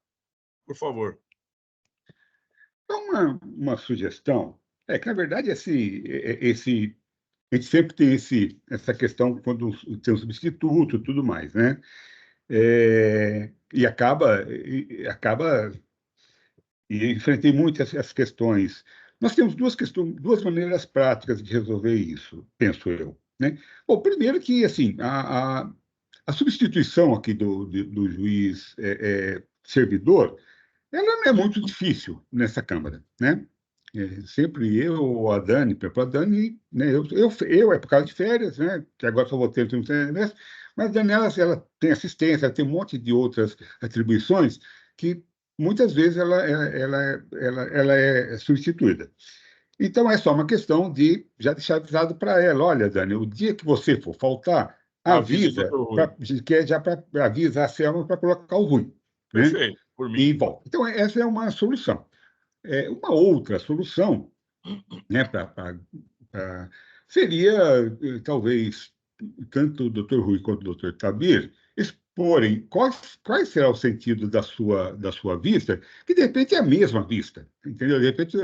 por favor. Então, uma sugestão que, na verdade, assim, a gente sempre tem essa questão quando tem um substituto e tudo mais, né? E enfrentei muitas essas questões. Nós temos duas maneiras práticas de resolver isso, penso eu, né? Bom, primeiro que, assim, a substituição aqui do juiz servidor, ela não é muito difícil nessa Câmara, né? Sempre eu ou a Dani, a Dani, né, eu é por causa de férias, né? Que agora só vou ter no semestre, mas a Daniela, ela tem assistência, ela tem um monte de outras atribuições que muitas vezes ela é substituída. Então é só uma questão de já deixar avisado para ela, olha, Dani, o dia que você for faltar, avisa, que é já para avisar a Selma para colocar o Rui. Perfeito, né? Por mim. E, bom, então essa é uma solução. Uma outra solução, né, seria, talvez, tanto o Dr. Rui quanto o Dr. Tabir exporem qual será o sentido da sua vista, que de repente é a mesma vista, entendeu? De repente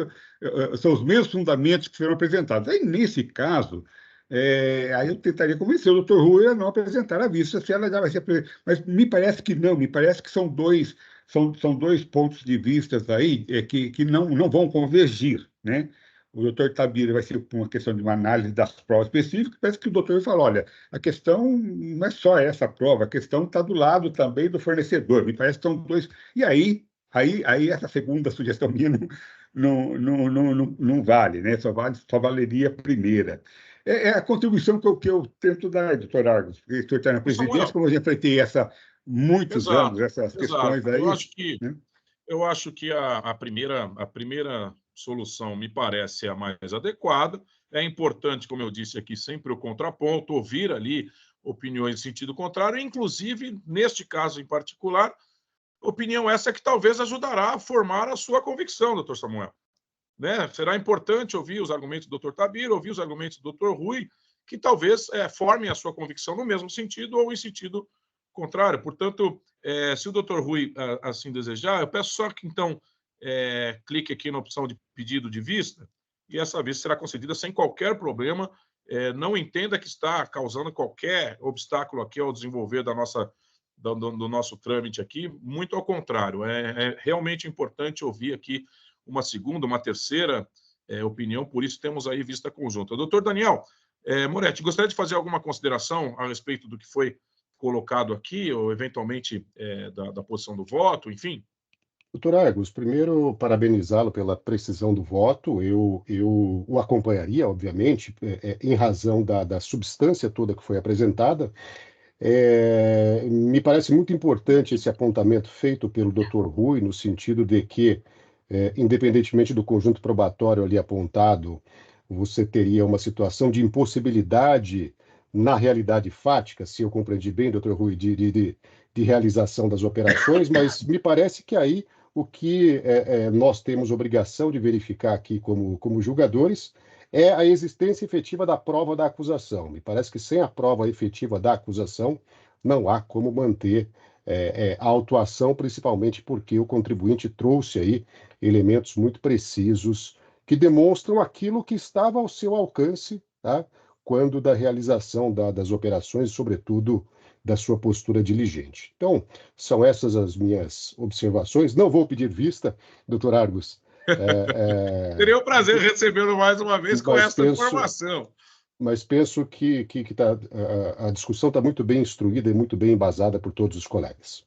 são os mesmos fundamentos que serão apresentados. Aí, nesse caso, aí eu tentaria convencer o Dr. Rui a não apresentar a vista, se ela já vai ser apresentada. Mas me parece que não, me parece que são dois pontos de vista aí que não vão convergir, né? O doutor Tabir vai ser uma questão de uma análise das provas específicas, parece que o doutor fala, olha, a questão não é só essa prova, a questão está do lado também do fornecedor, me parece que são dois... E aí essa segunda sugestão minha não vale, né? Só valeria a primeira. É a contribuição que eu tento dar, doutor Argos, que o senhor está na presidência, como eu já enfrentei muitos anos, essas questões aí. Eu acho que a primeira solução me parece a mais adequada. É importante, como eu disse aqui, sempre o contraponto, ouvir ali opiniões em sentido contrário, inclusive, neste caso em particular, opinião essa que talvez ajudará a formar a sua convicção, doutor Samuel. Né? Será importante ouvir os argumentos do doutor Tabir, ouvir os argumentos do doutor Rui, que talvez formem a sua convicção no mesmo sentido ou em sentido contrário. Portanto, se o doutor Rui assim desejar, eu peço só que, então, clique aqui na opção de pedido de vista, e essa vista será concedida sem qualquer problema. Não entenda que está causando qualquer obstáculo aqui ao desenvolver do nosso trâmite aqui, muito ao contrário. É realmente importante ouvir aqui uma segunda, uma terceira opinião, por isso temos aí vista conjunta. Doutor Daniel Moretti, gostaria de fazer alguma consideração a respeito do que foi colocado aqui, ou eventualmente da posição do voto, enfim? Doutor Argos, primeiro, parabenizá-lo pela precisão do voto. Eu o acompanharia, obviamente, em razão da substância toda que foi apresentada. Me parece muito importante esse apontamento feito pelo Dr. Rui, no sentido de que, independentemente do conjunto probatório ali apontado, você teria uma situação de impossibilidade na realidade fática, se eu compreendi bem, Dr. Rui, de realização das operações, mas me parece que aí o que nós temos obrigação de verificar aqui como julgadores é a existência efetiva da prova da acusação. Me parece que sem a prova efetiva da acusação não há como manter a autuação, principalmente porque o contribuinte trouxe aí elementos muito precisos que demonstram aquilo que estava ao seu alcance, tá? Quando da realização das operações, sobretudo da sua postura diligente. Então, são essas as minhas observações. Não vou pedir vista, doutor Argos. Teria o prazer de recebê-lo mais uma vez com essa informação. Mas penso que a discussão está muito bem instruída e muito bem embasada por todos os colegas.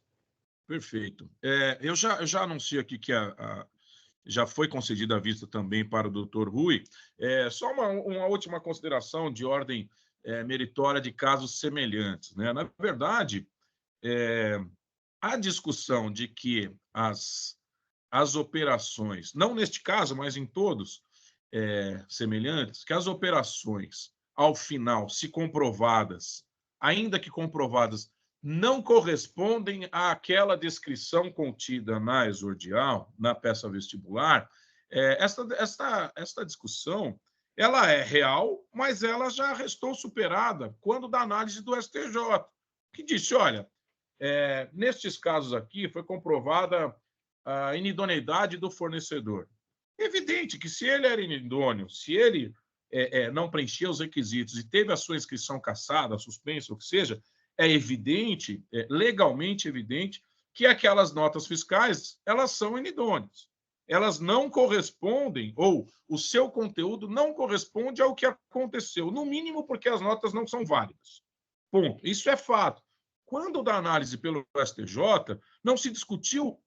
Perfeito. Eu já anuncio aqui que já foi concedida a vista também para o doutor Rui. Só uma última consideração de ordem meritória de casos semelhantes, né? Na verdade, a discussão de que as operações, não neste caso, mas em todos semelhantes, que as operações, ao final, se comprovadas, ainda que comprovadas, não correspondem àquela descrição contida na exordial, na peça vestibular, esta discussão ela é real, mas ela já restou superada quando da análise do STJ, que disse, olha, nestes casos aqui foi comprovada a inidoneidade do fornecedor. É evidente que se ele era inidôneo, se ele não preenchia os requisitos e teve a sua inscrição cassada, suspensa, ou que seja, é evidente, legalmente evidente, que aquelas notas fiscais elas são inidôneas. Elas não correspondem, ou o seu conteúdo não corresponde ao que aconteceu, no mínimo porque as notas não são válidas. Ponto. Isso é fato. Quando da análise pelo STJ, não se discutiu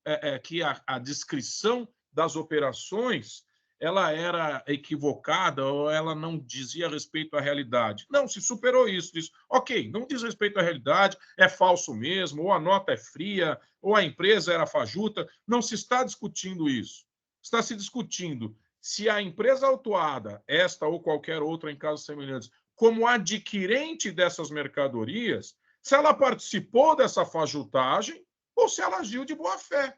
que a descrição das operações ela era equivocada ou ela não dizia respeito à realidade. Não, se superou isso. Diz, ok, não diz respeito à realidade, é falso mesmo, ou a nota é fria, ou a empresa era fajuta. Não se está discutindo isso. Está se discutindo se a empresa autuada, esta ou qualquer outra em casos semelhantes, como adquirente dessas mercadorias, se ela participou dessa fajutagem ou se ela agiu de boa-fé.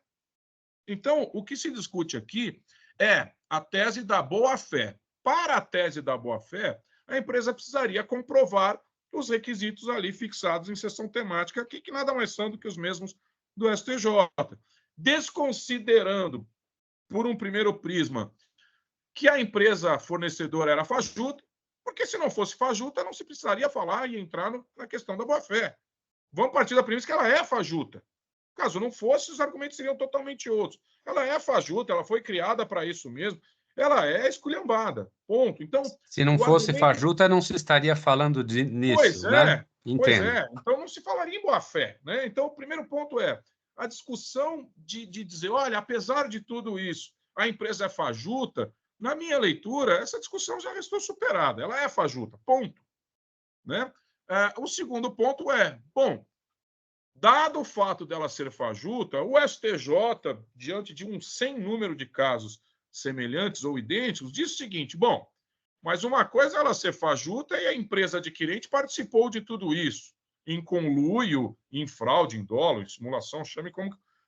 Então, o que se discute aqui é a tese da boa-fé. Para a tese da boa-fé, a empresa precisaria comprovar os requisitos ali fixados em seção temática aqui, que nada mais são do que os mesmos do STJ. Desconsiderando, por um primeiro prisma, que a empresa fornecedora era fajuta, porque se não fosse fajuta, não se precisaria falar e entrar na questão da boa-fé. Vamos partir da premissa que ela é fajuta. Caso não fosse, os argumentos seriam totalmente outros. Ela é fajuta, ela foi criada para isso mesmo, ela é esculhambada, ponto. Então, se não fosse fajuta, não se estaria falando nisso, pois né? Entendo. Então não se falaria em boa-fé, né? Então, o primeiro ponto é a discussão de dizer, olha, apesar de tudo isso, a empresa é fajuta. Na minha leitura, essa discussão já restou superada. Ela é fajuta, ponto. Né? O segundo ponto é, bom, dado o fato dela ser fajuta, o STJ, diante de um sem número de casos semelhantes ou idênticos, diz o seguinte, bom, mas uma coisa é ela ser fajuta e a empresa adquirente participou de tudo isso, em conluio, em fraude, em dolo, em simulação, chame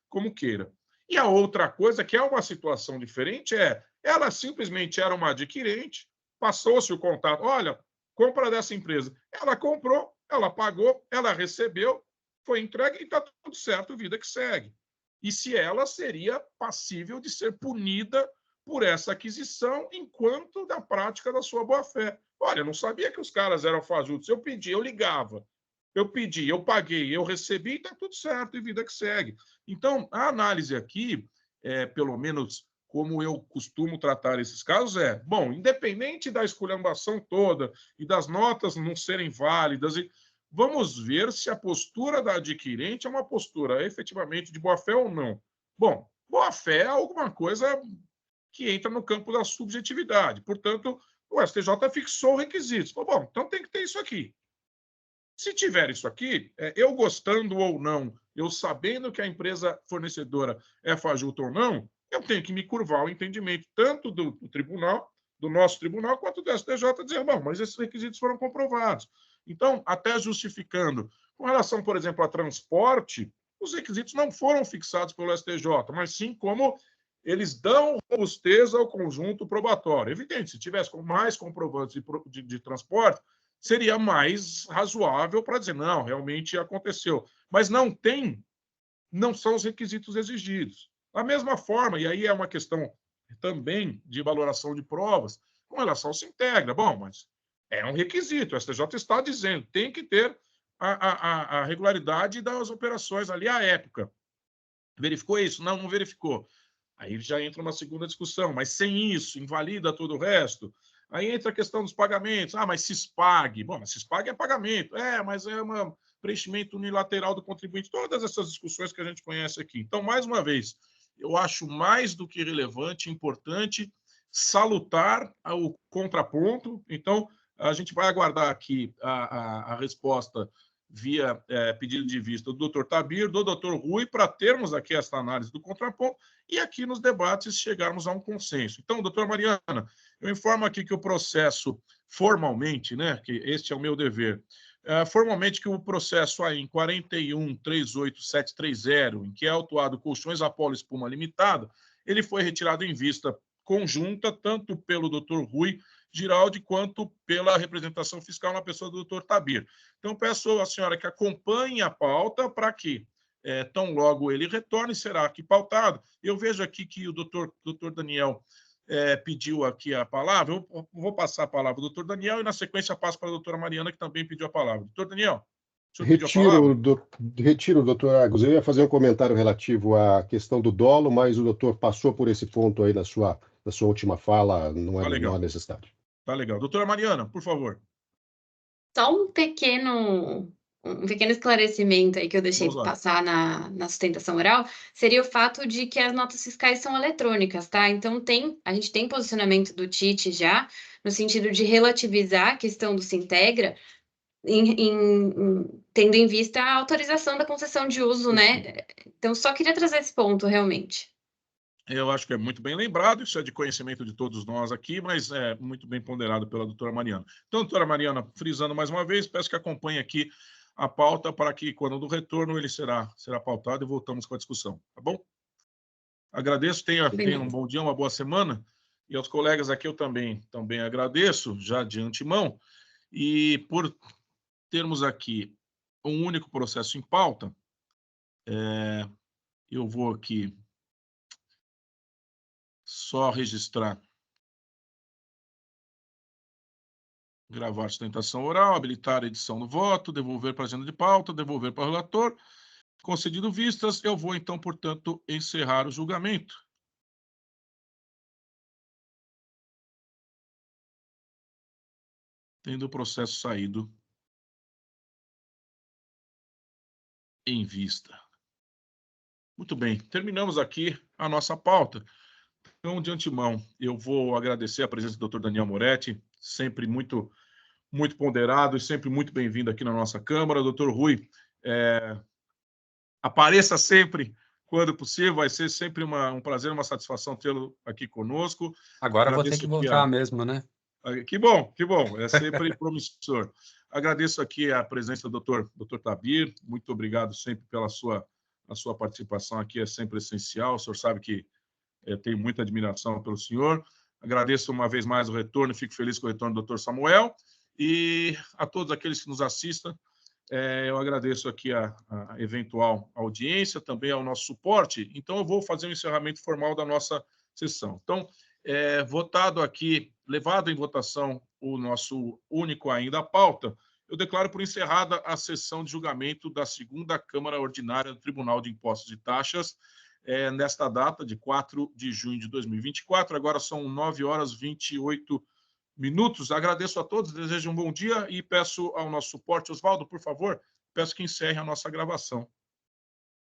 como queira. E a outra coisa, que é uma situação diferente, ela simplesmente era uma adquirente, passou-se o contato, olha, compra dessa empresa. Ela comprou, ela pagou, ela recebeu, foi entregue e está tudo certo, vida que segue. E se ela seria passível de ser punida por essa aquisição enquanto da prática da sua boa-fé. Olha, eu não sabia que os caras eram fajutos. Eu pedi, eu ligava. Eu pedi, eu paguei, eu recebi e está tudo certo, e vida que segue. Então, a análise aqui, pelo menos como eu costumo tratar esses casos, bom, independente da esculhambação toda e das notas não serem válidas, vamos ver se a postura da adquirente é uma postura efetivamente de boa-fé ou não. Bom, boa-fé é alguma coisa que entra no campo da subjetividade. Portanto, o STJ fixou requisitos. Falou, bom, então tem que ter isso aqui. Se tiver isso aqui, eu gostando ou não, eu sabendo que a empresa fornecedora é fajuta ou não, eu tenho que me curvar ao entendimento tanto do tribunal, do nosso tribunal, quanto do STJ, dizer, bom, mas esses requisitos foram comprovados. Então, até justificando, com relação, por exemplo, a transporte, os requisitos não foram fixados pelo STJ, mas sim como eles dão robustez ao conjunto probatório. Evidente, se tivesse mais comprovantes de transporte, seria mais razoável para dizer, não, realmente aconteceu. Mas não são os requisitos exigidos. Da mesma forma, e aí é uma questão também de valoração de provas, com relação ao Sintegra. Bom, mas é um requisito, o STJ está dizendo, tem que ter a regularidade das operações ali à época. Verificou isso? Não, não verificou. Aí já entra uma segunda discussão, mas sem isso, invalida todo o resto. Aí entra a questão dos pagamentos. Mas CISPAG. Bom, mas CISPAG é pagamento. Mas é um preenchimento unilateral do contribuinte. Todas essas discussões que a gente conhece aqui. Então, mais uma vez, eu acho mais do que relevante, importante, salutar o contraponto. Então, a gente vai aguardar aqui a resposta via pedido de vista do Dr. Tabir, do Dr. Rui, para termos aqui essa análise do contraponto e aqui nos debates chegarmos a um consenso. Então, doutora Mariana, eu informo aqui que o processo, formalmente, né, que este é o meu dever, formalmente que o processo aí em 41.38730, em que é autuado Colchões Apollo Espuma Limitada, ele foi retirado em vista conjunta, tanto pelo Dr. Rui Giraldi, quanto pela representação fiscal na pessoa do Dr. Tabir. Então, peço à senhora que acompanhe a pauta para que, tão logo ele retorne, será aqui pautado. Eu vejo aqui que o doutor Daniel pediu aqui a palavra. Eu vou passar a palavra ao doutor Daniel e, na sequência, passo para a doutora Mariana, que também pediu a palavra. Doutor Daniel, o senhor pediu a palavra? Retiro, doutor Agus. Eu ia fazer um comentário relativo à questão do dolo, mas o doutor passou por esse ponto aí na sua última fala, não há necessidade. Tá legal. Doutora Mariana, por favor. Só um pequeno esclarecimento aí que eu deixei passar na sustentação oral, seria o fato de que as notas fiscais são eletrônicas, tá? Então, a gente tem posicionamento do TIT já, no sentido de relativizar a questão do Sintegra, tendo em vista a autorização da concessão de uso, né? Então, só queria trazer esse ponto, realmente. Eu acho que é muito bem lembrado, isso é de conhecimento de todos nós aqui, mas é muito bem ponderado pela doutora Mariana. Então, doutora Mariana, frisando mais uma vez, peço que acompanhe aqui a pauta para que, quando do retorno, ele será pautado e voltamos com a discussão, tá bom? Agradeço, tenha um bom dia, uma boa semana, e aos colegas aqui eu também agradeço, já de antemão, e por termos aqui um único processo em pauta, eu vou aqui só registrar, gravar sustentação oral, habilitar a edição do voto, devolver para a agenda de pauta, devolver para o relator. Concedido vistas, eu vou, então, portanto, encerrar o julgamento. Tendo o processo saído em vista. Muito bem, terminamos aqui a nossa pauta. Então, de antemão, eu vou agradecer a presença do Dr. Daniel Moretti, sempre muito ponderado e sempre muito bem-vindo aqui na nossa Câmara. Dr. Rui, apareça sempre quando possível, vai ser sempre um prazer, uma satisfação tê-lo aqui conosco. Agora vou ter que voltar mesmo, né? Que bom, é sempre promissor. Agradeço aqui a presença do Dr. Tabir, muito obrigado sempre pela sua participação aqui, é sempre essencial, o senhor sabe que tenho muita admiração pelo senhor. Agradeço uma vez mais o retorno, fico feliz com o retorno do Dr. Samuel, e a todos aqueles que nos assistam, eu agradeço aqui a eventual audiência, também ao nosso suporte. Então, eu vou fazer um encerramento formal da nossa sessão. Então, votado aqui, levado em votação o nosso único ainda pauta, eu declaro por encerrada a sessão de julgamento da segunda Câmara Ordinária do Tribunal de Impostos e Taxas, nesta data de 4 de junho de 2024. Agora são 9h28. Agradeço a todos, desejo um bom dia e peço ao nosso suporte, Oswaldo, por favor, peço que encerre a nossa gravação.